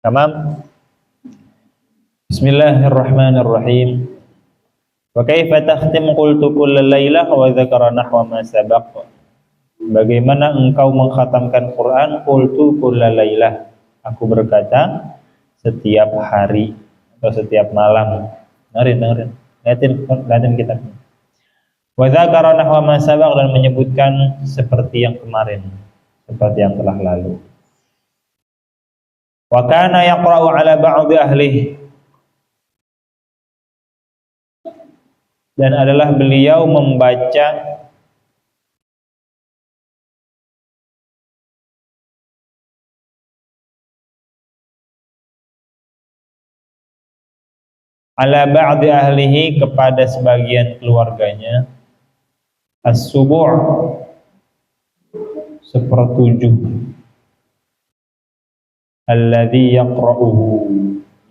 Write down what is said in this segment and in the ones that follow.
Tamam. Bismillahirrahmanirrahim. Wa kaifa takhtim qultu kullal lailah wa dzakara nahwa ma sabaq. Bagaimana engkau mengkhatamkan Quran? Qultu kullal lailah. Aku berkata setiap hari atau setiap malam. Dengerin. Lihatin kitabnya. Wa dzakara nahwa ma sabaq, dan menyebutkan seperti yang kemarin, seperti yang telah lalu. Wa kana yaqra'u ala ba'dhi ahlihi, dan adalah beliau membaca ala ba'dhi ahlihi, kepada sebagian keluarganya, as-subu' sepertujuh, alladhi yaqra'uhu,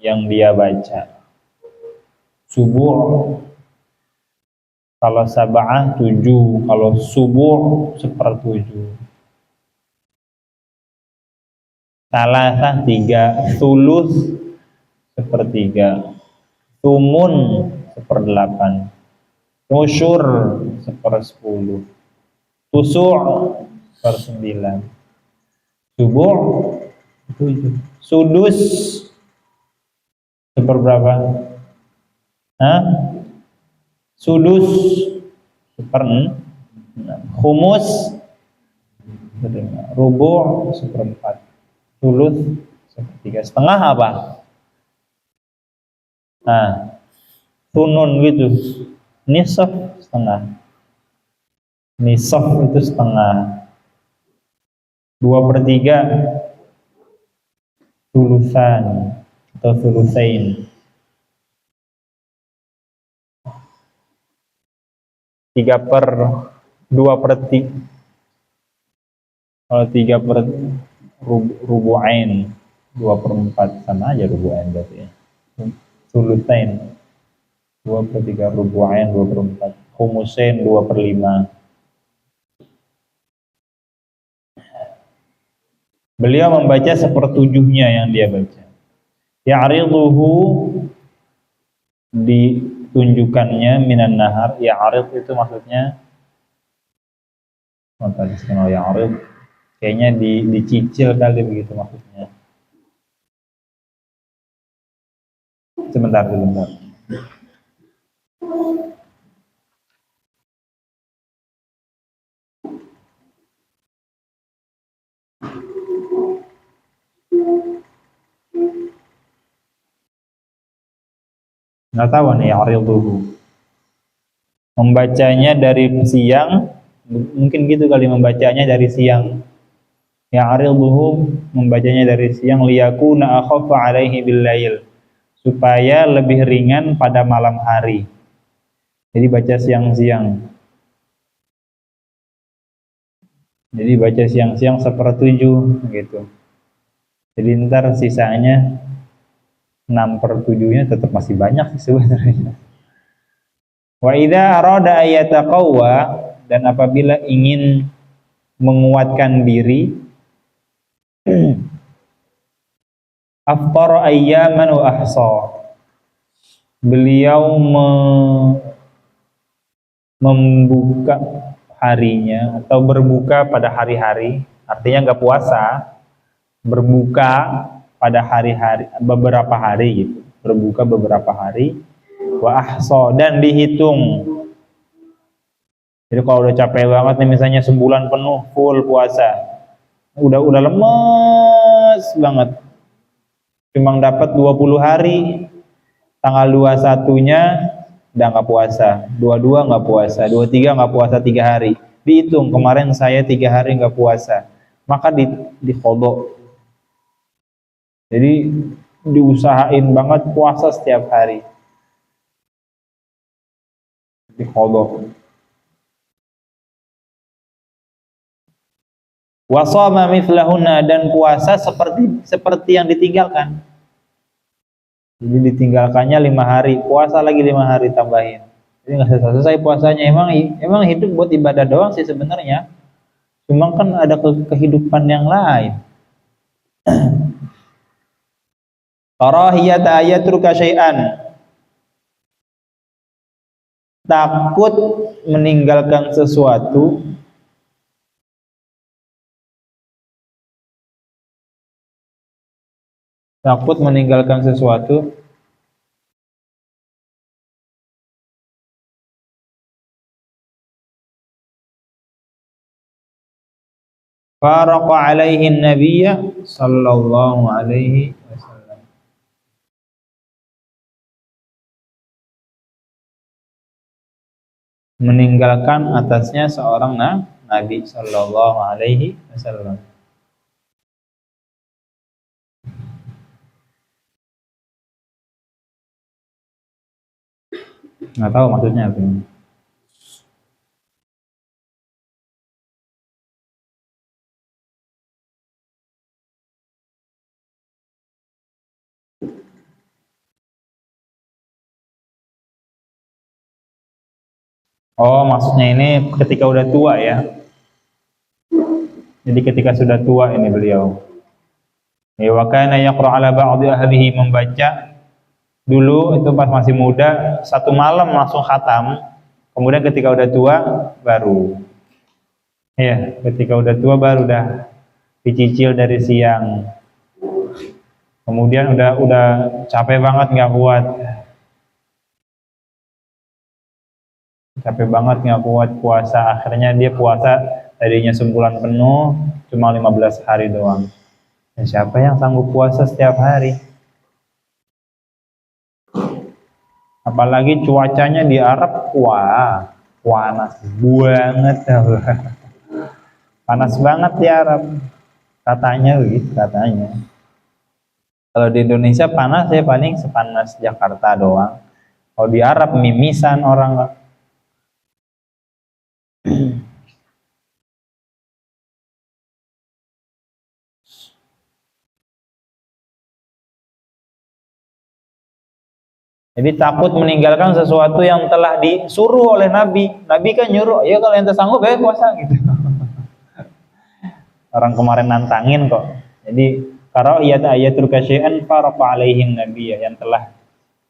yang dia baca. Subu' kalau sab'ah 7, kalau subu' sepertujuh. Salasah 3, sulus sepertiga, tumun 1/8, usyur 1/10, tusu' 1/9, subu' 7, sudus seperberapa? Sudus 1/6, khumus 1/5, rubu' 1/4, sulus 1/3, setengah apa? Tunun gitu, nisaf setengah, nisaf itu setengah, 2/3 sulusan atau sulusain, 3/2/3, kalau 3/rubu'ain 2/4, sama aja rubu'ain berarti ya. Sulusain 2/3, rubu'ain 2/4, khumusain 2/5. Beliau membaca sepertujuhnya yang dia baca. Ya'riduhu, ditunjukkannya, minan nahar. Ya'rid itu maksudnya ya'rid, kayaknya dicicil kali, begitu maksudnya. Sebentar. Nggak tahu nih, ya'riduhu, membacanya dari siang, mungkin gitu kali, membacanya dari siang. Ya'riduhu, membacanya dari siang, liyakuna akhafa alaihi bil-lail, supaya lebih ringan pada malam hari. Jadi baca siang-siang. Jadi baca siang-siang 1/7 gitu. Jadi ntar sisanya 6/7-nya tetap masih banyak sih sebenarnya. Wa idza arada ayataqawwa, dan apabila ingin menguatkan diri, aftara ayyaman wa ahsa, beliau membuka harinya atau berbuka pada hari-hari, artinya nggak puasa, berbuka pada hari-hari, beberapa hari gitu, berbuka beberapa hari, wa ahsa, dan dihitung. Jadi kalau udah capek banget nih, misalnya sebulan penuh full puasa, udah lemes banget, cuma dapat 20 hari, tanggal 21-nya udah nggak puasa, 22 nggak puasa, 23 nggak puasa, 3 hari, dihitung, kemarin saya 3 hari nggak puasa, maka diqodho. Jadi diusahain banget puasa setiap hari, diqodho. Wa shama mithlahunna, dan puasa seperti yang ditinggalkan. Jadi ditinggalkannya 5 hari, puasa lagi 5 hari tambahin. Jadi nggak selesai puasanya. Emang hidup buat ibadah doang sih sebenarnya. Cuma kan ada kehidupan yang lain. Karahiyata ayatruka syai'an, takut meninggalkan sesuatu, takut meninggalkan sesuatu. Faraqa alaihi nabiyya sallallahu alaihi wasallam, meninggalkan atasnya seorang nabi sallallahu alaihi wasallam. Nggak tahu maksudnya apa ini. Oh, maksudnya ini ketika udah tua ya. Jadi ketika sudah tua ini beliau. Ya, wa kana yaqra ala ba'dhi ahlihi, membaca dulu itu pas masih muda satu malam langsung khatam. Kemudian ketika udah tua baru. Ya, ketika udah tua baru udah dicicil dari siang. Kemudian udah capek banget nggak kuat. Capek banget nggak kuat puasa, akhirnya dia puasa tadinya sebulan penuh cuma 15 hari doang. Dan siapa yang sanggup puasa setiap hari? Apalagi cuacanya di Arab, wah panas banget. Panas banget di Arab, katanya begitu katanya. Kalau di Indonesia panas ya paling sepanas Jakarta doang. Kalau di Arab mimisan orang. Jadi takut meninggalkan sesuatu yang telah disuruh oleh Nabi. Nabi kan nyuruh, ya kalau ente sanggup ya puasa gitu. Orang kemarin nantangin kok. Jadi ayatul kasyai'an faraqa alaihim nabi, yang telah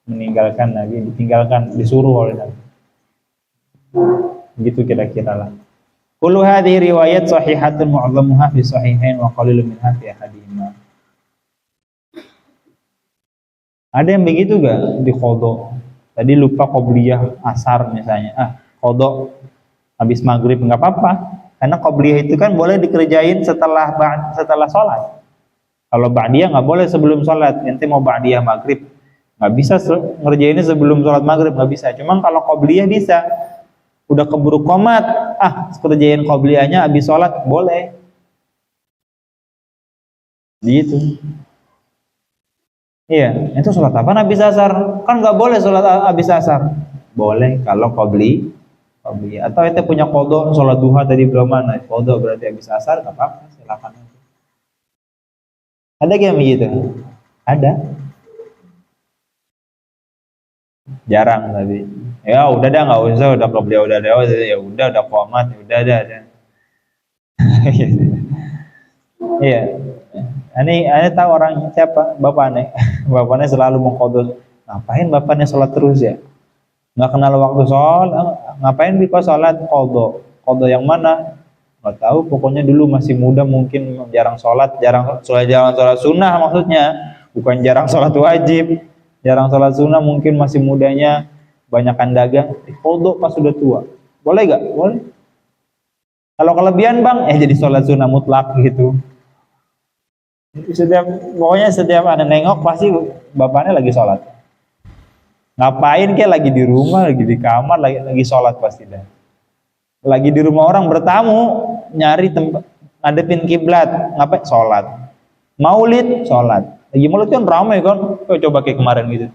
meninggalkan Nabi, ditinggalkan, disuruh oleh Nabi. Begitu kira-kira lah. Kullu hadhihi riwayat sahihatun mu'azzamuha fi sahihain wa qalilun minha fi ahadihima. Ada yang begitu gak di qadha? Tadi lupa qobliyah asar misalnya. Qadha habis maghrib nggak apa-apa. Karena qobliyah itu kan boleh dikerjain setelah sholat. Kalau ba'diyah nggak boleh sebelum sholat. Nanti mau ba'diyah maghrib nggak bisa ngerjainnya sebelum sholat maghrib, nggak bisa. Cuma kalau qobliyah bisa. Udah keburu qomat, kerjain qobliyahnya habis sholat boleh. Gitu. Iya, itu sholat apa habis asar? Kan nggak boleh sholat habis asar. Boleh kalau qobliyah. Atau itu punya qadha, sholat duha tadi belum mana, qadha berarti habis asar, nggak apa-apa, silakan. Ada yang begitu? Ada. Jarang tapi. Ya udah dah, nggak usah, udah qobliyah udah qomat, udah ada. Iya. Ini tahu orang siapa? Bapaknya. Bapaknya selalu mengqadha. Ngapain bapaknya sholat terus ya? Nggak kenal waktu sholat, ngapain bisa sholat qadha yang mana? Nggak tahu, pokoknya dulu masih muda mungkin jarang sholat sunnah maksudnya, bukan jarang sholat wajib, jarang sholat sunnah, mungkin masih mudanya banyakan dagang, qadha pas sudah tua. Boleh gak? Boleh. Kalau kelebihan bang, jadi sholat sunnah mutlak gitu. Pokoknya setiap ada nengok pasti bapaknya lagi sholat. Ngapain kayak lagi di rumah, lagi di kamar, lagi sholat pasti dah. Lagi di rumah orang bertamu, nyari tempat ngadepin kiblat, ngapain? Sholat. Maulid, sholat. Lagi maulid kan ramai kan, coba kayak kemarin gitu.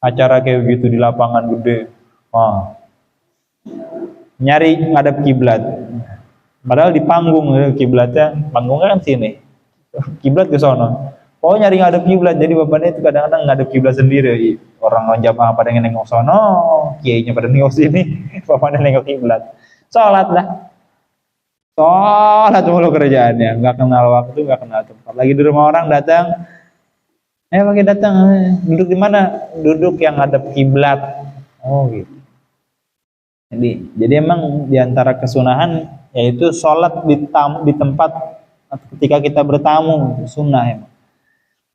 Acara kayak gitu di lapangan gede, nyari ngadep kiblat. Padahal di panggung kiblatnya, panggungnya kan sini, kiblat ke sono. Nyari ngadep kiblat, jadi bapaknya itu kadang-kadang ngadep kiblat sendiri. Orang jamaah pada nengok sono, kiainya pada nengok sini, bapaknya nengok kiblat. Sholat lah. Sholat mulu kerjaannya, nggak kenal waktu, nggak kenal tempat. Lagi di rumah orang datang, pakai datang, duduk di mana? Duduk yang hadap kiblat. Oh gitu. Jadi emang diantara kesunahan yaitu sholat di tempat ketika kita bertamu, sunnah emang.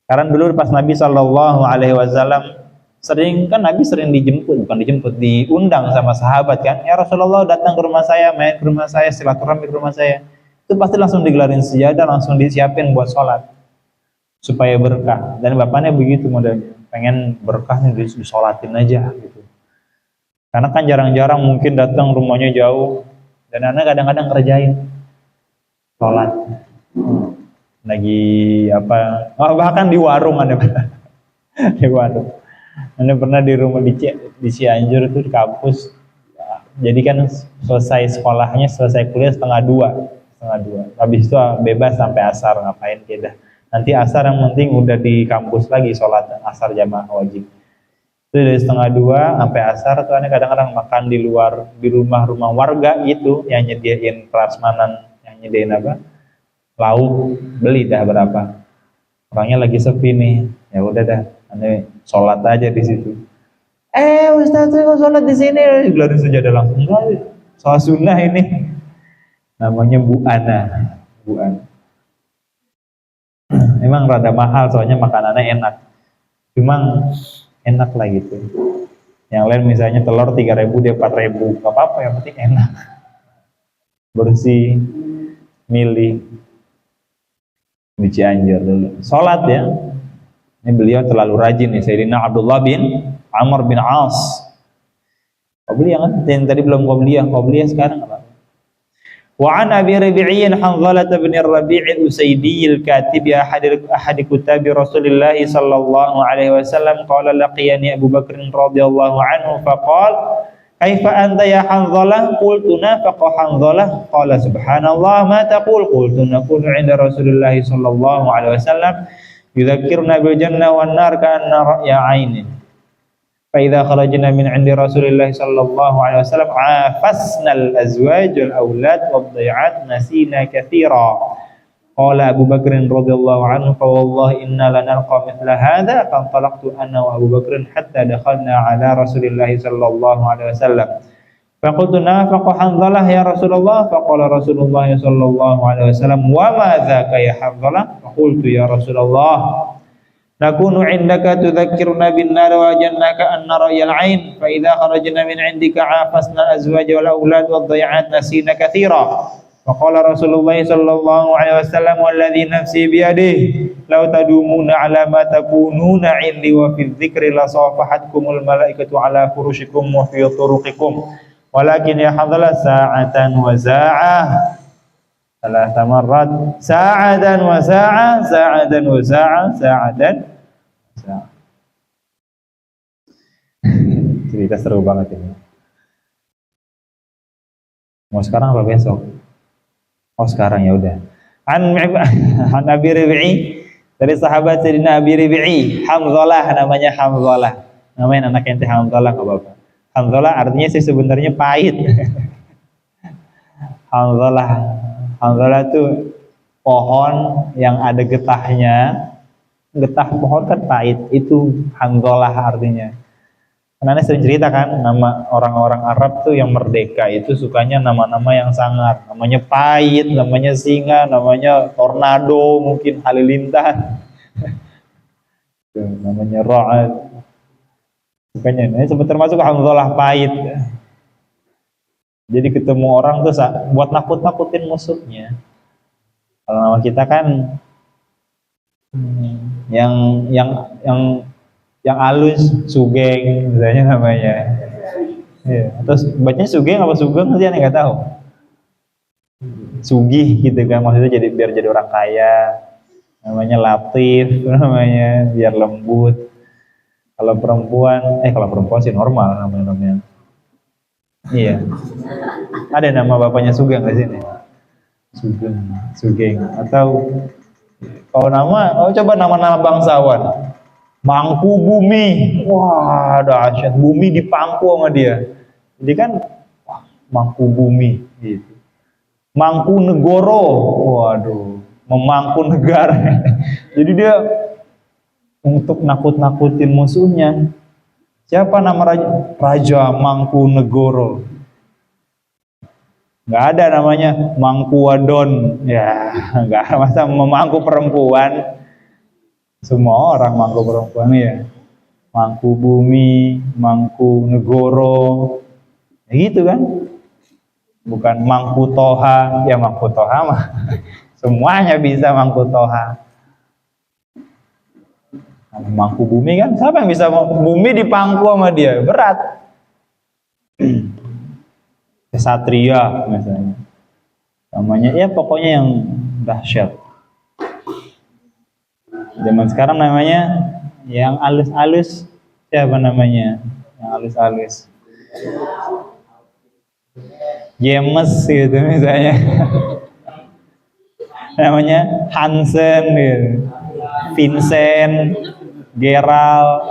Karena dulu pas Nabi Shallallahu Alaihi Wasallam Nabi sering diundang sama sahabat kan, ya Rasulullah datang ke rumah saya, main ke rumah saya, silaturahmi ke rumah saya, itu pasti langsung digelarin sejadah, langsung disiapin buat sholat supaya berkah. Dan bapaknya begitu modelnya, pengen berkahnya disolatin aja gitu. Karena kan jarang-jarang mungkin datang rumahnya jauh, dan anak kadang-kadang kerjain sholat lagi apa, bahkan di warung ada di warung. Anda pernah di rumah di Cianjur itu di kampus, jadi kan selesai sekolahnya, selesai kuliah setengah dua, habis itu bebas sampai asar, ngapain kita, nanti asar yang penting udah di kampus lagi sholat asar jamaah wajib. Itu dari setengah dua sampai asar tuh aneh kadang-kadang makan di luar, di rumah-rumah warga gitu yang nyediain prasmanan, yang nyediain apa, lauk, beli dah berapa, orangnya lagi sepi nih, ya udah dah aneh sholat aja di situ. Ustaz kok sholat di sini? Gelarin sejadah langsung. Sholat sunnah ini. Namanya Bu Ana. Emang rada mahal soalnya makanannya enak. Cuma enak lah gitu. Yang lain misalnya telur 3.000 dia 4.000, gak apa-apa, yang penting enak. Bersih, milih. Di Cianjur dulu. Sholat ya. Ini beliau terlalu rajin nih, Sayyidina Abdullah bin Amr bin As. Qobliyah kan? Yang tadi belum qobliyah sekarang apa? Wa an Abi Rabi'in Hanzalah bin Rabi' al-Usaydi al-Katib ahad kutab Rasulullah sallallahu alaihi wasallam qala laqiyani Abu Bakr radhiyallahu anhu faqala kaifa anta ya Hanzalah qultu nafaqa Hanzalah qala subhanallah ma taqul qultu naqulu 'inda Rasulullah sallallahu alaihi wasallam yudzakkiruna bil jannah wan nar ka'anna ra'ya 'ainin fa idza kharajna min 'indi Rasulillah sallallahu alaihi wasallam afasna al azwaj wal aulad wad dhai'at nasina katsira qala Abu Bakr radhiyallahu anhu fa wallahi inna lanalqa mithla hadha fa talaqtu ana wa Abu Bakr hatta dakhalna ala Rasulillah sallallahu alaihi wasallam fa qultu nafaqa Hanzalah ya Rasulullah fa qala Rasulullah sallallahu alaihi wasallam wa ma dzaka ya Hanzalah fa qultu ya Rasulullah nakunu indaka tudzakkiruna bin nar wa jannaka an nara yal ain fa idza kharajna min indika afasna azwaj wal aulad wad dhai'at nasina katsira fa qala Rasulullah sallallahu alaihi wasallam walladzi nafsi bi yadihi law tadumuna ala ma takununa indi wa fi dzikri la safahatkumul malaikatu ala furushikum wa fi turuqikum walakin ya hadala sa'atan wa sa'ah salah tamarrat sa'adan wa sa'ah sa'adan wa sa'ah sa'adan wa. Cerita seru banget ini. Mau sekarang apa besok? Oh sekarang ya udah. An Abi Rabi'i, dari sahabat Sayyidina Abi Rabi'i, Hanzalah namanya, Hanzalah. Namanya anak ente Hanzalah enggak apa-apa. Hanzalah artinya sih sebenarnya pahit. Hanzalah itu pohon yang ada getahnya. Getah pohon kan pahit, itu Hanzalah artinya. Karena sering cerita kan, nama orang-orang Arab tuh yang merdeka itu sukanya nama-nama yang sangar. Namanya pahit, namanya singa, namanya tornado, mungkin halilintar. Namanya ra'ad. Sukanya, ini termasuk Hanzalah pahit. Jadi ketemu orang tuh buat nakut-nakutin musuhnya. Kalau nama kita kan yang halus Sugeng misalnya namanya. Ya. Terus bacanya Sugeng apa Sugeng sih aneh nggak tahu. Sugih gitu kan, maksudnya biar jadi orang kaya. Namanya Latif, namanya biar lembut. Kalau perempuan sih normal namanya. Iya. Ada nama bapaknya Sugeng di sini. Sugeng. Atau kalau coba nama-nama bangsawan. Mangku Bumi. Wah, dahsyat. Bumi dipangku sama dia. Jadi kan Mangku Bumi gitu. Mangku Negoro. Waduh, memangku negara. Jadi dia untuk nakut-nakutin musuhnya. Siapa nama raja? Raja Mangkunegoro. Nggak ada namanya Mangkuwadon. Ya, nggak ada, masa memangku perempuan. Semua orang mangku perempuan ya. Mangku bumi, mangku negoro. Ya gitu kan? Bukan mangku toha. Ya mangku toha mah semuanya bisa mangku toha. Mangku bumi kan, siapa yang bisa bumi dipangku sama dia? Berat. Kesatria misalnya. Namanya ya pokoknya yang dahsyat. Zaman sekarang namanya yang alus-alus, siapa namanya? Yang alus-alus. James gitu misalnya. Namanya Hansen gitu. Vincent, Gerald,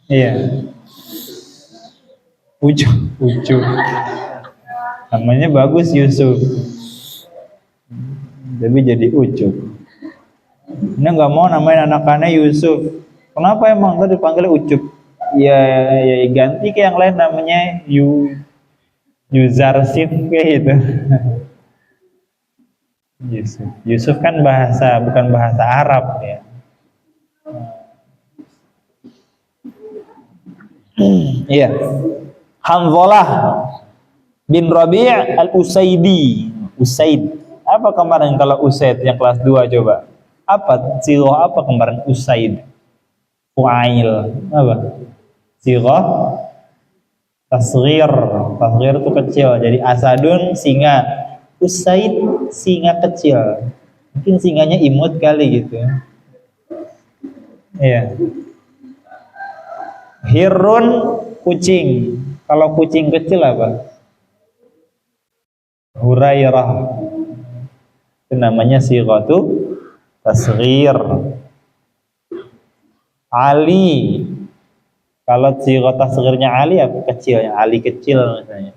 iya, Ucup, namanya bagus Yusuf, tapi jadi Ucup. Ini nggak mau namain anak-anaknya Yusuf. Kenapa emang tadi dipanggil Ucup? Ya ganti ke yang lain namanya Yuzarsif kayak gitu. Yusuf kan bukan bahasa Arab ya. Iya. Hanzalah bin Rabi' al-Usaidi. Usaid. Apa kemarin kalau Usaid yang kelas 2 coba? Apa? Sirah apa kemarin Usaid? Fu'ail. Apa? Sirah tasghir. Tasghir itu kecil. Jadi asadun singa. Usaid singa kecil, mungkin singanya imut kali gitu. Iya. Hirun kucing. Kalau kucing kecil apa? Hurairah. Itu namanya sighatu tasghir. Ali. Kalau sighat tasghirnya Ali apa kecil? Ali kecil misalnya.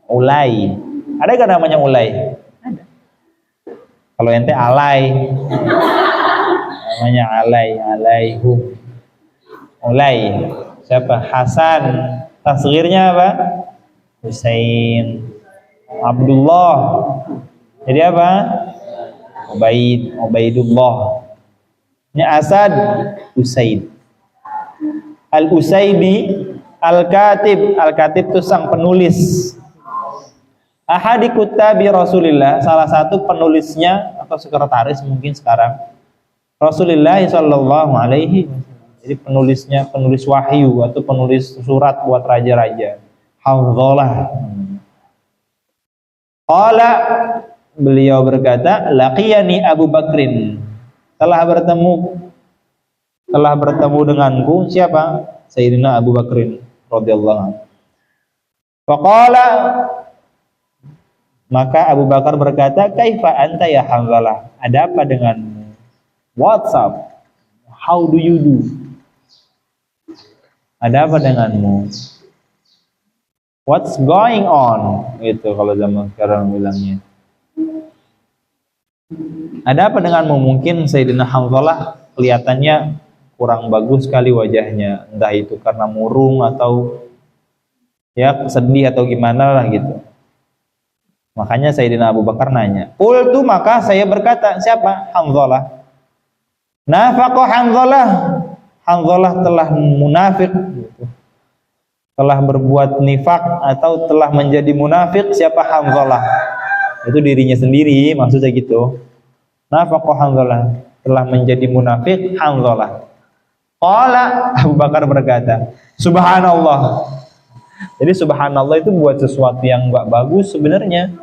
Ulai. Ada gak namanya Ulai? Ada. Kalau ente Alai. Namanya Alaihum. Ulai. Siapa? Hasan. Tasghirnya apa? Husain. Abdullah. Jadi apa? Ubaidullah. Ini Asad. Usaid. Al-Usaidi. Al-Katib. Al-Katib itu sang penulis. Ahadi kutabi Rasulillah, salah satu penulisnya atau sekretaris mungkin sekarang Rasulullah sallallahu alaihi wasallam. Jadi penulis wahyu atau penulis surat buat raja-raja. Hanzalah. Qala, beliau berkata, laqiyani Abu Bakrin. Telah bertemu denganku siapa? Sayyidina Abu Bakrin radhiyallahu anhu. Faqala, maka Abu Bakar berkata, kaifa anta ya Hanzalah? Ada apa denganmu? What's up? How do you do? Ada apa denganmu? What's going on? Itu kalau zaman sekarang bilangnya. Ada apa denganmu? Mungkin Sayyidina Hanzalah kelihatannya kurang bagus sekali wajahnya. Entah itu karena murung atau ya sedih atau gimana lah gitu. Makanya Sayyidina Abu Bakar nanya. Qultu, maka saya berkata, siapa? Hanzalah. Nafaqa Hanzalah. Hanzalah telah munafik, telah berbuat nifak atau telah menjadi munafik. Siapa Hanzalah? Itu dirinya sendiri, maksudnya gitu. Nafaqa Hanzalah, telah menjadi munafik Hanzalah. Qala, Abu Bakar berkata, Subhanallah. Jadi subhanallah itu buat sesuatu yang enggak bagus sebenarnya.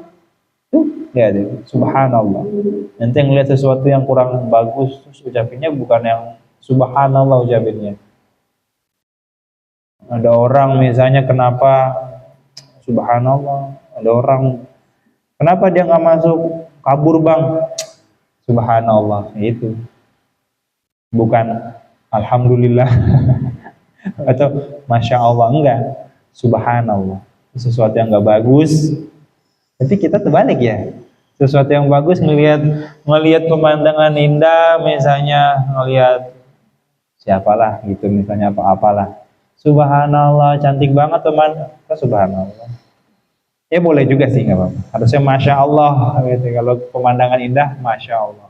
Ya, subhanallah. Nanti yang lihat sesuatu yang kurang bagus, terus ucapinnya bukan yang subhanallah ucapinnya. Ada orang misalnya kenapa subhanallah, ada orang kenapa dia nggak masuk kabur bang, subhanallah, itu bukan alhamdulillah atau masya Allah, enggak, subhanallah. Sesuatu yang nggak bagus. Tapi kita terbalik ya. Sesuatu yang bagus, ngelihat pemandangan indah, misalnya ngelihat siapalah gitu, misalnya apalah. Subhanallah, cantik banget teman. Subhanallah. Ya boleh juga sih, nggak apa-apa. Harusnya masya Allah gitu. Kalau pemandangan indah, masya Allah.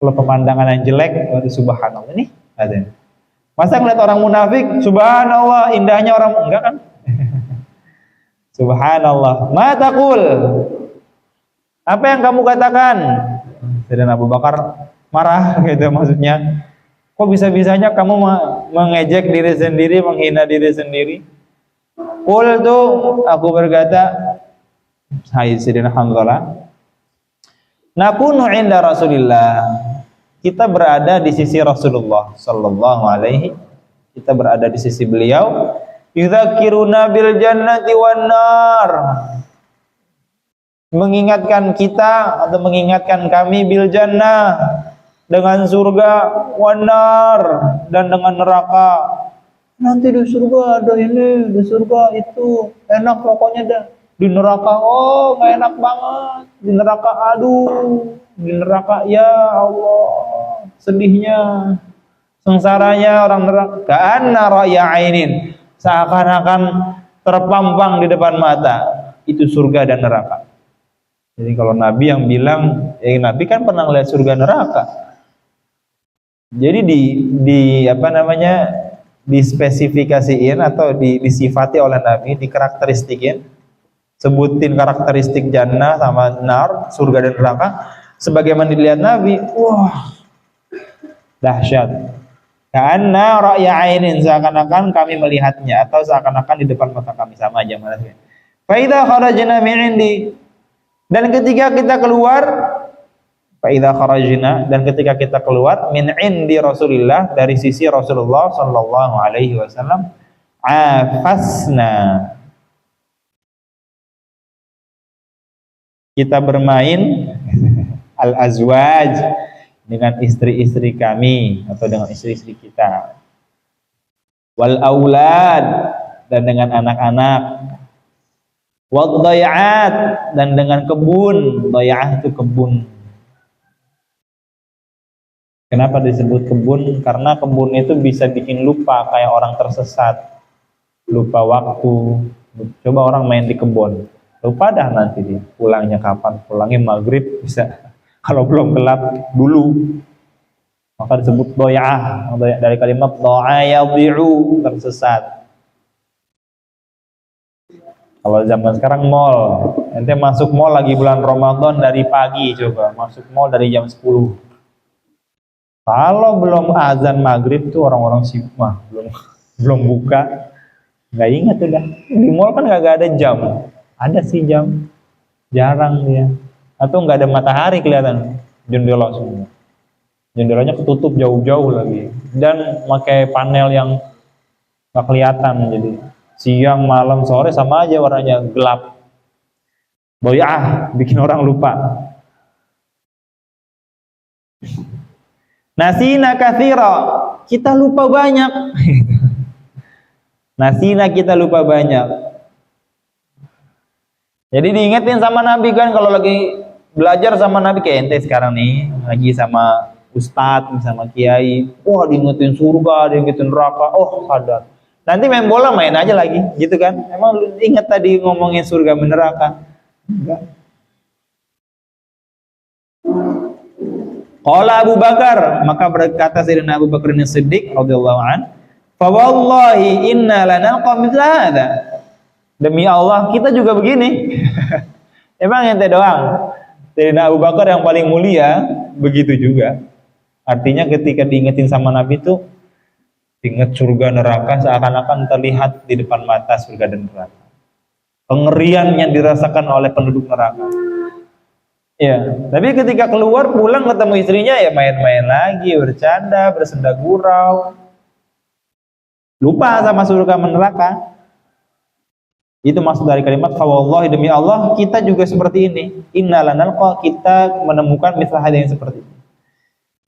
Kalau pemandangan yang jelek, subhanallah. Ini ada. Masa ngeliat orang munafik, subhanallah, indahnya orang enggak kan? Subhanallah. Ma taqul? Apa yang kamu katakan? Dan Abu Bakar marah gitu, maksudnya. Kok bisa-bisanya kamu mengejek diri sendiri, menghina diri sendiri? Qultu, aku berkata, hai Sayyidina Hanzalah, nakunu inda Rasulillah. Kita berada di sisi Rasulullah sallallahu alaihi. Kita berada di sisi beliau. Yudzakiruna bil jannati wan nar. Mengingatkan kita atau mengingatkan kami bil jannah, dengan surga, wan nar, dan dengan neraka. Nanti di surga ada ini, di surga itu enak pokoknya dah. Di neraka, oh nggak enak banget. Di neraka, aduh, di neraka ya Allah, sedihnya, sengsaranya orang neraka. Ka'anna ra'ya ainin, seakan-akan terpampang di depan mata itu surga dan neraka. Jadi kalau Nabi yang bilang, Nabi kan pernah lihat surga neraka. Jadi di apa namanya, dispesifikasiin atau disifati oleh Nabi, dikarakteristikin, sebutin karakteristik jannah sama nar, surga dan neraka, sebagaimana dilihat Nabi. Wah, dahsyat. Karena ra'ya ainin, seakan-akan kami melihatnya atau seakan-akan di depan mata kami, sama aja maksudnya. Fa idza kharajna min indi, dan ketika kita keluar, faidha kharajna, dan ketika kita keluar min indi Rasulillah, dari sisi Rasulullah sallallahu alaihi wasallam, afasna, kita bermain al-azwaj, dengan istri-istri kami atau dengan istri-istri kita, wal aulad, dan dengan anak-anak, wad dayat, dan dengan kebun. Dayah itu kebun. Kenapa disebut kebun? Karena kebun itu bisa bikin lupa, kayak orang tersesat, lupa waktu. Coba orang main di kebun, lupa dah nanti dia pulangnya kapan, pulangnya maghrib bisa, kalau belum gelap dulu. Maka disebut doyah, dari kalimat doa yadhi'u, tersesat. Kalau zaman sekarang mall, ente masuk mall lagi bulan Ramadan dari pagi, coba masuk mall dari jam 10. Kalau belum azan maghrib tuh orang-orang sibuk mah, belum buka, nggak ingat udah. Di mall kan nggak ada jam, ada sih jam, jarang dia. Atau nggak ada matahari kelihatan, jendela semua. Jendelanya ketutup jauh-jauh lagi, dan pakai panel yang nggak kelihatan, jadi siang, malam, sore sama aja warnanya gelap. Boyah, bikin orang lupa. Nasina katsira, kita lupa banyak. Nasina, kita lupa banyak. Jadi diingetin sama Nabi kan, kalau lagi belajar sama Nabi, kayak ente sekarang nih, lagi sama ustadz, sama kiai, wah diingetin surga, diingetin neraka, oh sadar. Nanti main bola main aja lagi, gitu kan? Emang lu ingat tadi ngomongin surga dan neraka? Enggak. Qala Abu Bakar, maka berkata Sayyidina Abu Bakar As-Siddiq radhiyallahu an, fa wallahi inna lanalqa mithla hadza. Demi Allah, kita juga begini. Emang ente doang? Sayyidina Abu Bakar yang paling mulia begitu juga. Artinya ketika diingetin sama Nabi itu, ingat surga neraka seakan-akan terlihat di depan mata surga dan neraka. Pengerian yang dirasakan oleh penduduk neraka. Ya, tapi ketika keluar pulang ketemu istrinya ya main-main lagi, bercanda, bersenda gurau. Lupa sama surga dan neraka. Itu maksud dari kalimat fa wallahi, demi Allah kita juga seperti ini. Innalanalqa, kita menemukan misal hal yang seperti ini.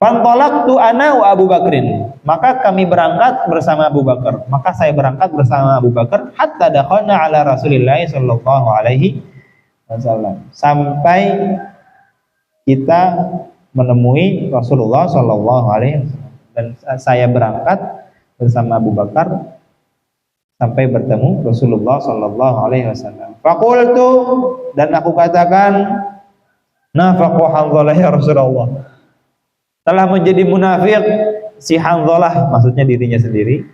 Fantolaktu ana wa Abu Bakrin, maka kami berangkat bersama Abu Bakar. Maka saya berangkat bersama Abu Bakar hatta dakhalna ala Rasulillah sallallahu alaihi wasallam sampai kita menemui Rasulullah Shallallahu Alaihi Wasallam, dan saya berangkat bersama Abu Bakar sampai bertemu Rasulullah Shallallahu Alaihi Wasallam. Fakultu, dan aku katakan, nafaqu Hanzalah ya Rasulullah, telah menjadi munafik si Hanzalah, maksudnya dirinya sendiri.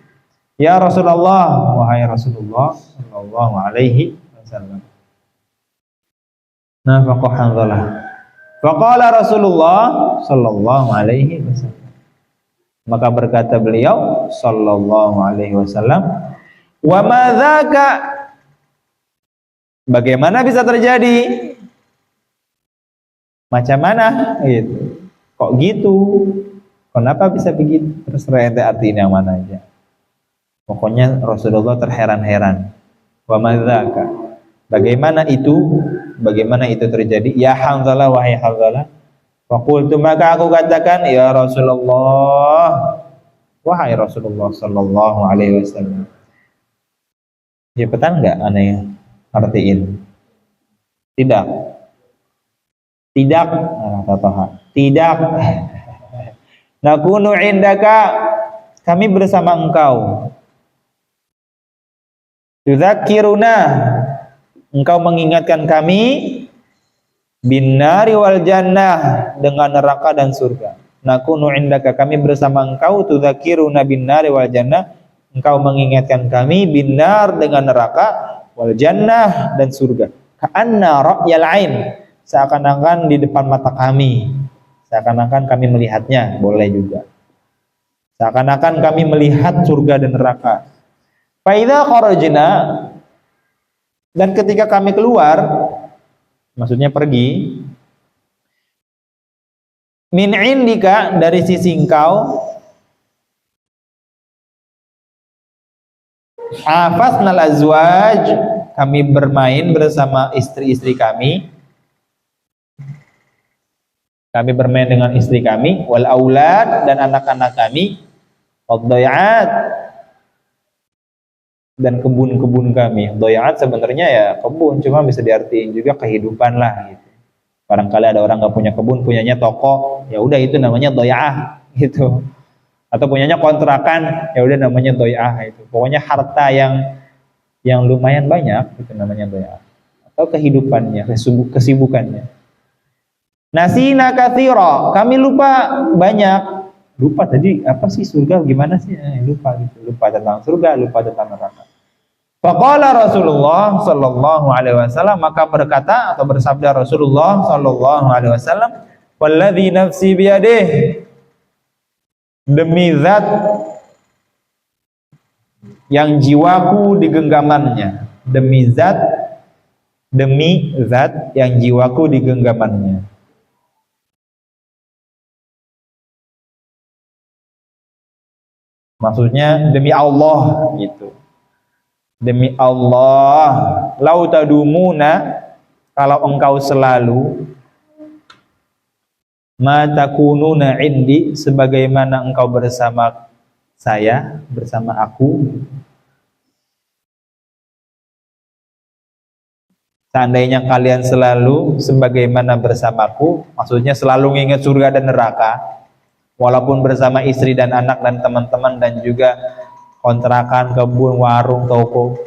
Ya Rasulullah, wahai Rasulullah Shallallahu Alaihi Wasallam, nafaqu Hanzalah. Faqala Rasulullah Sallallahu Alaihi Wasallam, maka berkata beliau Sallallahu Alaihi Wasallam, wa madzaka, bagaimana bisa terjadi? Macam mana? Gitu. Kok gitu? Kenapa bisa begitu? Terserah ente artiin yang mana aja. Pokoknya Rasulullah terheran-heran. Wa madzaka, bagaimana itu? Bagaimana itu terjadi? Ya Hanzalah, wahai Hanzalah. Faqultu, maka aku katakan, ya Rasulullah, wahai Rasulullah Sallallahu Alaihi Wasallam. Cepetan nggak aneh artiin? Tidak. Tidak. Tidak. Nakunu indaka, kami bersama engkau. Tudzakiruna, engkau mengingatkan kami, binnari wal jannah, dengan neraka dan surga. Nakunu indaka, kami bersama engkau, tudzakiruna binnari wal jannah, engkau mengingatkan kami, binnar dengan neraka, wal jannah dan surga. Ka'anna ra'yal ain, seakan-akan di depan mata kami, seakan-akan kami melihatnya, boleh juga. Seakan-akan kami melihat surga dan neraka. Fa idza kharajna, dan ketika kami keluar, maksudnya pergi, min indika, dari sisi engkau, hafasnal azwaj, kami bermain bersama istri-istri kami. Kami bermain dengan istri kami, wal aulad, dan anak-anak kami, wad-dhayat, dan kebun-kebun kami. Dhayat sebenarnya ya kebun, cuma bisa diartiin juga kehidupan lah gitu. Barangkali ada orang nggak punya kebun, punyanya toko, ya udah itu namanya dhayah gitu. Atau punyanya kontrakan, ya udah namanya dhayah itu. Pokoknya harta yang lumayan banyak itu namanya dhayah. Atau kehidupannya, kesibukannya. Nasina katsira, kami lupa banyak. Lupa tadi apa sih surga gimana sih? Lupa gitu. Lupa tentang surga, lupa tentang neraka. Faqala Rasulullah Sallallahu Alaihi Wasallam, maka berkata atau bersabda Rasulullah Sallallahu Alaihi Wasallam, walladzi nafsi biyadih, demi zat yang jiwaku di genggamannya, demi zat yang jiwaku di genggamannya. Maksudnya demi Allah gitu. Demi Allah, lau tadumuna, kalau engkau selalu, ma takununa indi, sebagaimana engkau bersama saya, bersama aku. Seandainya kalian selalu sebagaimana bersamaku, maksudnya selalu mengingat surga dan neraka, walaupun bersama istri dan anak dan teman-teman dan juga kontrakan, kebun, warung, toko.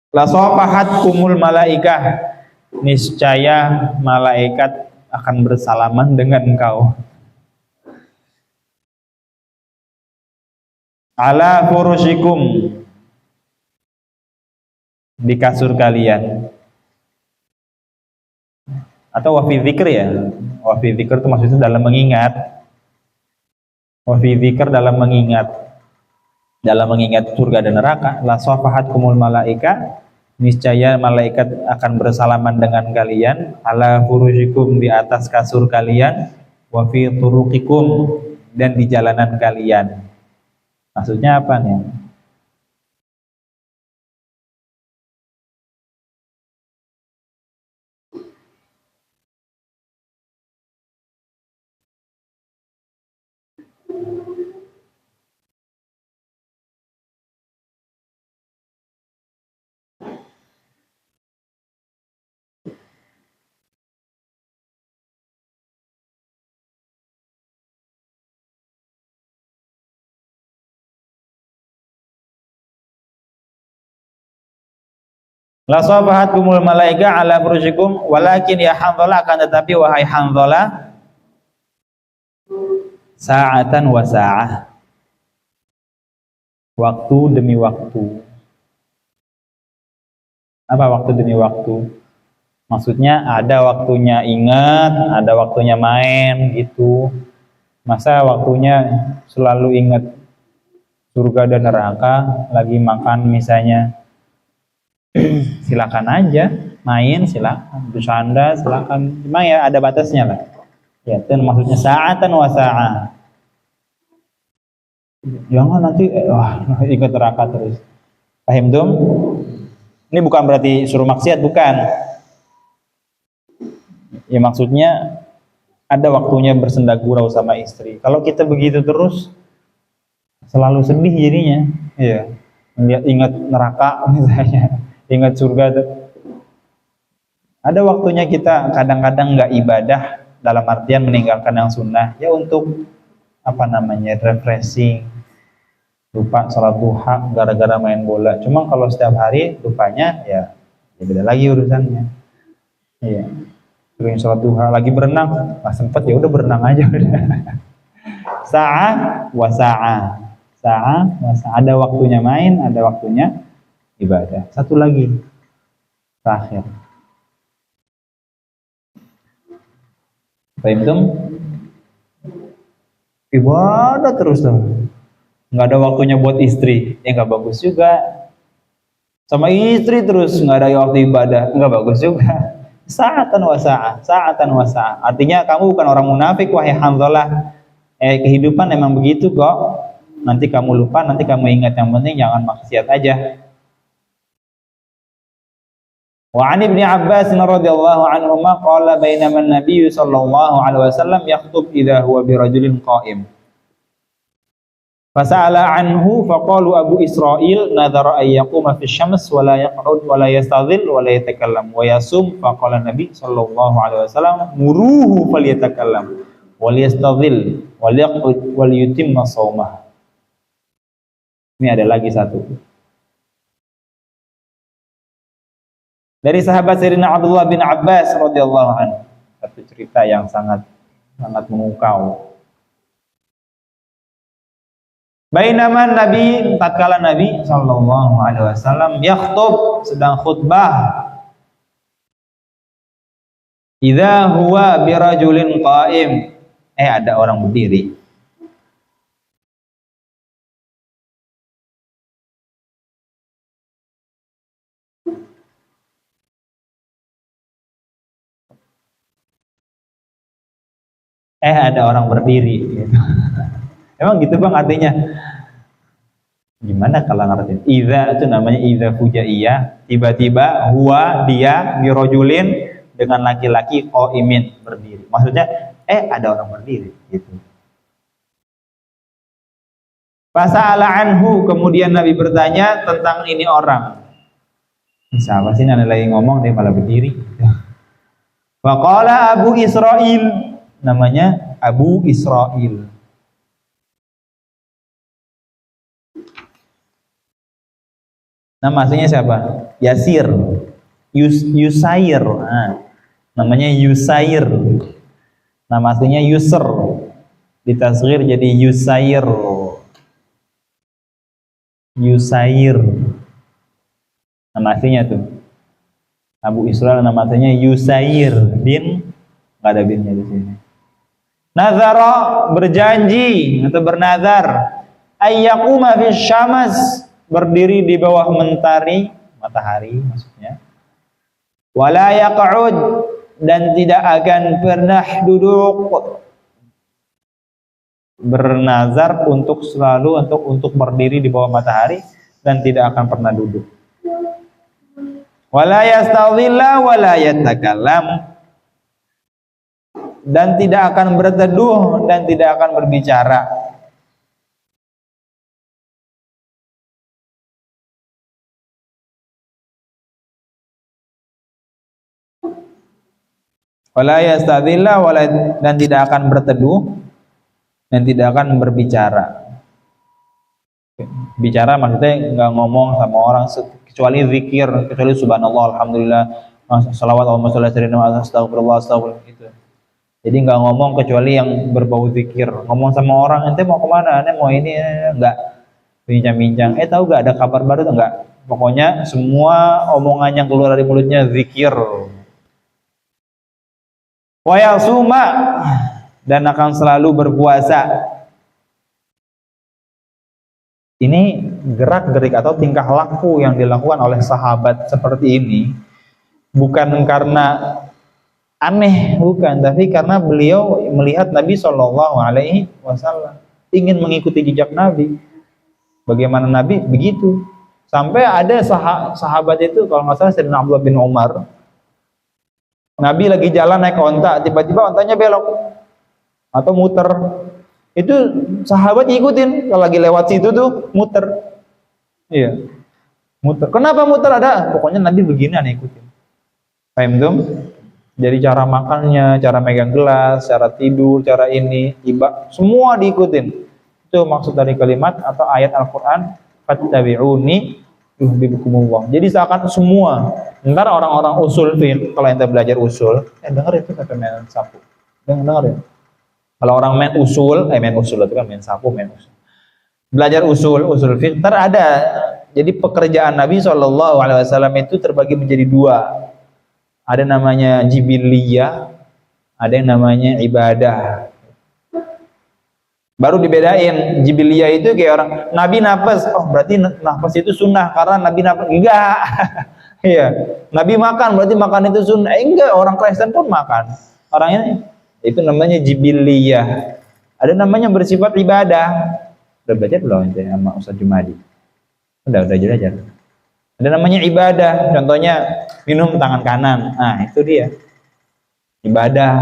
La safahat kumul malaikah, niscaya malaikat akan bersalaman dengan engkau. Ala furushikum, di kasur kalian. Atau wafi dzikr ya. Wafi dzikr itu maksudnya dalam mengingat. Wafi dzikr dalam mengingat. Dalam mengingat surga dan neraka. La safahat kumul malaika, niscaya malaikat akan bersalaman dengan kalian. Ala furushikum, di atas kasur kalian. Wafi turuqikum, dan di jalanan kalian. Maksudnya apa nih? La sabahatkumul malaika ala furushikum walakin ya Hanzalah, akan tetapi wahai Hanzalah, sa'atan wa sa'ah, waktu demi waktu. Apa waktu demi waktu? Maksudnya ada waktunya ingat, ada waktunya main gitu. Masa waktunya selalu ingat surga dan neraka, lagi makan misalnya, silakan aja main, silakan bercanda, silakan, cuma ya ada batasnya lah ya. Itu maksudnya sa'atan wa sa'ah. Jangan nanti ingat neraka terus. Paham dong? Ini bukan berarti suruh maksiat, bukan ya, maksudnya ada waktunya bersenda gurau sama istri. Kalau kita begitu terus selalu sedih jadinya ya, ingat neraka misalnya, ingat surga tuh. Ada waktunya kita kadang-kadang nggak ibadah, dalam artian meninggalkan yang sunnah ya, untuk apa namanya, refreshing, lupa sholat duha gara-gara main bola. Cuma kalau setiap hari lupanya ya beda lagi urusannya. Iya, sering sholat duha, lagi berenang nggak sempet, ya udah berenang aja udah. Sa'ah wa sa'ah, sa'ah wa sa'ah, ada waktunya main, ada waktunya ibadah. Satu lagi terakhir, paham? Ibadah terus dong, nggak ada waktunya buat istri, ya nggak bagus juga. Sama istri terus nggak ada waktu ibadah, nggak bagus juga. Sa'atan wa sa'ah, sa'atan wa sa'ah, artinya kamu bukan orang munafik wahai Hanzalah. Kehidupan emang begitu kok. Nanti kamu lupa, nanti kamu ingat, yang penting jangan maksiat aja. Wa 'an Ibnu Abbas radhiyallahu anhuma qala bainama an-nabiy sallallahu alaihi wasallam yakhutub idza huwa bi rajulin qa'im. Fasa'ala anhu faqalu Abu Israil nadhara ay yaquma fi syams wa la yaq'ud wa la yastadhil wa la yatakallam wa yasum. Faqala Nabi sallallahu alaihi wasallam muruhu falyatakallam wa liyastadhil wa liyaq'ud wa liyutimma shaumah. Ini ada lagi satu dari sahabat Sayyidina Abdullah bin Abbas radhiyallahu anhu, satu cerita yang sangat memukau. Bainaman Nabi, tatkala Nabi sallallahu alaihi wasallam yakhutub, sedang khutbah, idza huwa birajulin qa'im, ada orang berdiri. Ada orang berdiri gitu. Emang gitu Bang artinya? Gimana kalau ngertiin? Idza itu namanya idza fujaiyah, tiba-tiba huwa dia birajulin, dengan laki-laki, qaimin, berdiri. Maksudnya ada orang berdiri gitu. Fasa'ala anhu, kemudian Nabi bertanya tentang ini orang. Siapa sih yang lagi ngomong dia malah berdiri? Faqala Abu Israil, namanya Abu Israil. Nama aslinya siapa? Yasir, Yusair. Namanya Yusair. Nama aslinya Yusr, ditasghir jadi Yusair. Yusair. Nama aslinya tuh Abu Israil, nama aslinya Yusair bin, nggak ada binnya di sini. Nazara, berjanji atau bernazar, ayyaquma fi syamas, berdiri di bawah mentari, matahari maksudnya. Wala yaq'ud, dan tidak akan pernah duduk. Bernazar untuk selalu untuk berdiri di bawah matahari dan tidak akan pernah duduk. Wala yastadhilla wala yatakallam, dan tidak akan berteduh dan tidak akan berbicara. Wala yastadilla dan tidak akan berteduh dan tidak akan berbicara. Bicara maksudnya nggak ngomong sama orang kecuali zikir, kecuali subhanallah, alhamdulillah, salawat, Allahumma sholli ala sayyidina, astagfirullah, astagfirullah gitu. Jadi nggak ngomong kecuali yang berbau zikir. Ngomong sama orang, ente mau kemana? Ente mau ini, nggak bincang-bincang. Tahu nggak ada kabar baru tuh nggak? Pokoknya semua omongan yang keluar dari mulutnya zikir. Wa yasuma, dan akan selalu berpuasa. Ini gerak-gerik atau tingkah laku yang dilakukan oleh sahabat seperti ini bukan karena aneh, bukan, tapi karena beliau melihat Nabi Shallallahu Alaihi Wasallam, ingin mengikuti jejak Nabi. Bagaimana Nabi begitu, sampai ada sahabat itu, kalau nggak salah Sayyidina Abdullah bin Umar, Nabi lagi jalan naik onta, tiba-tiba ontanya belok atau muter. Itu sahabat ngikutin, kalau lagi lewat situ tuh muter. Iya, muter. Kenapa muter? Ada, pokoknya Nabi begini, aneh ikutin. Paham tuh? Jadi cara makannya, cara megang gelas, cara tidur, cara ini, semua diikutin. Itu maksud dari kalimat atau ayat Al-Quran, fattabi'uni yuhibbukumullah. Jadi seakan semua. Ntar orang-orang usul tuh, kalau ente belajar usul, denger itu kata main sapu. Denger ya. Kalau orang main usul itu kan main sapu, main usul. Belajar usul fiqh, ada. Jadi pekerjaan Nabi SAW itu terbagi menjadi dua. Ada namanya jibiliyah, ada yang namanya ibadah. Baru dibedain, jibiliyah itu kayak orang Nabi nafas, berarti nafas itu sunnah karena Nabi nafas. Enggak. Iya. Nabi makan, berarti makan itu sunnah. Enggak, orang Kristen pun makan. Orang ini itu namanya jibiliyah. Ada namanya bersifat ibadah. Udah belajar belum ente sama Ustaz Jumadi? Udah belajar. Ada namanya ibadah. Contohnya minum tangan kanan. Nah, itu dia. Ibadah,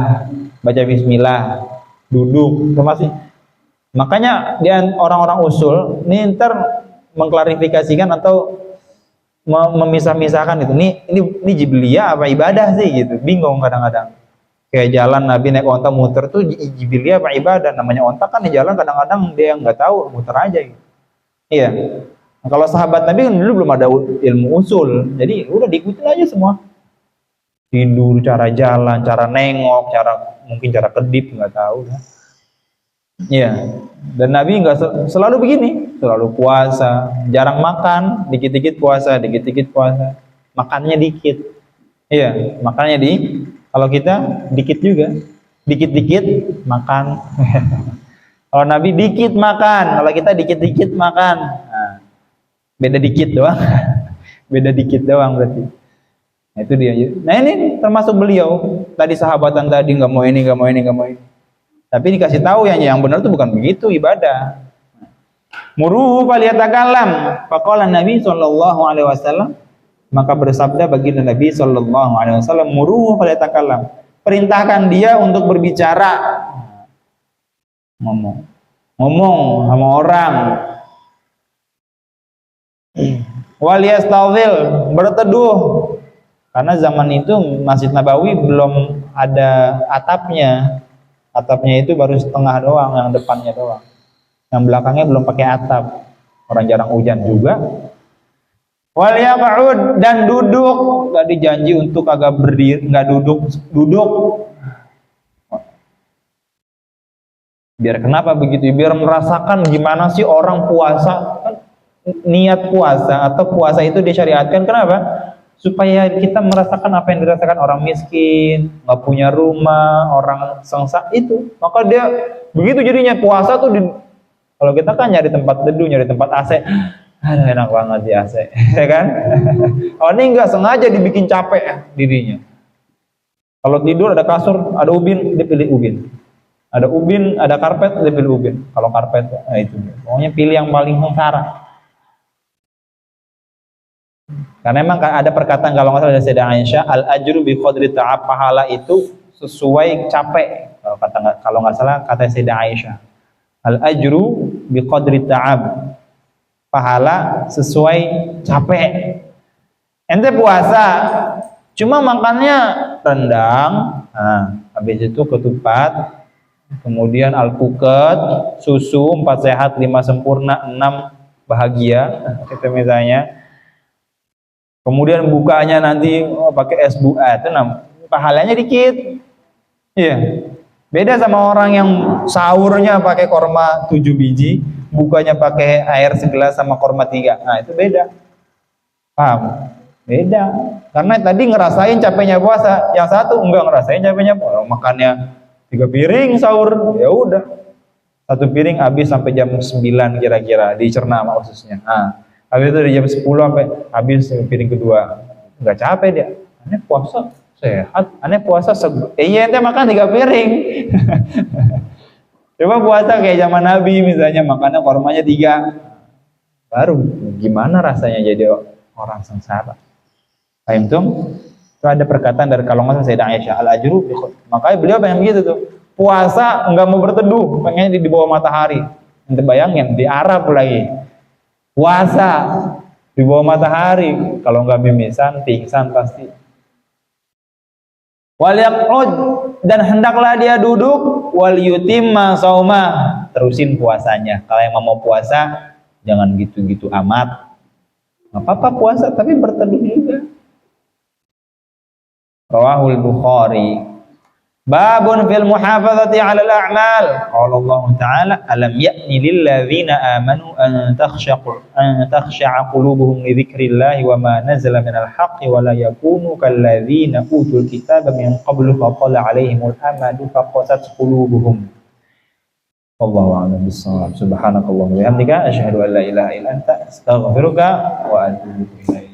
baca bismillah, duduk, termasuk. Makanya dia orang-orang usul ini ntar mengklarifikasikan atau memisah-misahkan itu. Ini jibiliyah apa ibadah sih gitu. Bingung kadang-kadang. Kayak jalan Nabi naik onta muter tuh jibiliyah apa ibadah? Namanya onta kan di jalan kadang-kadang dia nggak tahu, muter aja gitu. Iya. Nah, kalau sahabat Nabi kan dulu belum ada ilmu usul, jadi udah diikutin aja semua. Tidur, cara jalan, cara nengok, mungkin cara kedip nggak tahu. Iya. Dan Nabi nggak selalu begini, selalu puasa, jarang makan, dikit-dikit puasa, makannya dikit. Iya, makannya kalau kita dikit juga, dikit-dikit makan. Kalau Nabi dikit makan, kalau kita dikit-dikit makan. Nah, beda dikit doang. Beda dikit doang berarti. Nah, itu dia. Nah, ini termasuk beliau. Tadi sahabatan tadi nggak mau ini. Tapi dikasih tahu yang benar itu bukan begitu ibadah. Muruhu faliyatakallam. Faqala Nabi sallallahu alaihi wasallam, maka bersabda baginda Nabi sallallahu alaihi wasallam, muruhu faliyatakallam. Perintahkan dia untuk berbicara. Ngomong sama orang. Waliyastadhil, berteduh. Karena zaman itu Masjid Nabawi belum ada atapnya. Atapnya itu baru setengah doang, yang depannya doang. Yang belakangnya belum pakai atap. Orang jarang hujan juga. Wal yaq'ud, dan duduk. Tadi janji untuk agak berdiri, enggak duduk. Biar kenapa begitu? Biar merasakan gimana sih orang puasa. Niat puasa atau puasa itu disyariatkan kenapa? Supaya kita merasakan apa yang dirasakan orang miskin, nggak punya rumah, orang sengsara itu. Maka dia begitu jadinya puasa tuh kalau kita kan nyari tempat teduh, nyari tempat AC. Aduh, enak banget di AC, ya kan? Oh, ini nggak sengaja dibikin capek dirinya. Kalau tidur ada kasur, ada ubin, dia pilih ubin. Ada ubin, ada karpet, dia pilih ubin. Kalau karpet, nah itu. Pokoknya pilih yang paling sengsara. Karena memang ada perkataan kalau nggak salah dari Sayyidah Aisyah, al-ajru bi qadri ta'ab, pahala itu sesuai capek. Kalau nggak salah kata Sayyidah Aisyah, al-ajru bi qadri ta'ab, pahala sesuai capek. Ente puasa Cuma makannya rendang, nah, habis itu ketupat, kemudian alpukat, susu, 4 sehat, 5 sempurna, 6 bahagia, itu misalnya. Kemudian bukanya nanti pakai es buah, itu pahalanya dikit. Iya. Beda sama orang yang sahurnya pakai korma 7 biji, bukanya pakai air segelas sama korma 3. Nah, itu beda. Paham? Beda. Karena tadi ngerasain capeknya puasa, yang satu enggak ngerasain capeknya puasa. Makannya 3 piring sahur, ya udah. 1 piring habis sampai jam 9 kira-kira, dicerna sama ususnya. Nah, habis itu di jam 10 sampai habis piring kedua. Enggak capek dia. Aneh puasa sehat, aneh puasa iya ente makan 3 piring. Coba puasa kayak zaman Nabi misalnya, makannya kormanya 3. Baru gimana rasanya jadi orang sengsara. Paham tuh? Itu ada perkataan dari kalongan Sayyidah Aisyah, al-ajru, makanya beliau pengen gitu tuh. Puasa enggak mau berteduh, pengen di bawah matahari. Ente bayangin di Arab lagi. Puasa di bawah matahari, kalau enggak mimisan, pingsan pasti. Wal yaqud, dan hendaklah dia duduk, wal yutimma sauma, terusin puasanya. Kalau yang mau puasa jangan gitu-gitu amat. Enggak apa-apa puasa tapi berteduh juga. Rawahul Bukhari. Babun fil muhafazati 'alal a'mal. Qala Allah Ta'ala, alam ya'ni lil ladzina amanu an takhsha'a qulubuhum li dzikrillah wa ma nazala minal haqqi wa la yakunu kal ladzina utul kitaba min qablu fa qala 'alaihimul amadu fa qasat qulubuhum. Wallahu a'lam bissawab. Subhanakallahumma wa bihamdika asyhadu an la ilaha illa anta astaghfiruka wa atubu ilaik.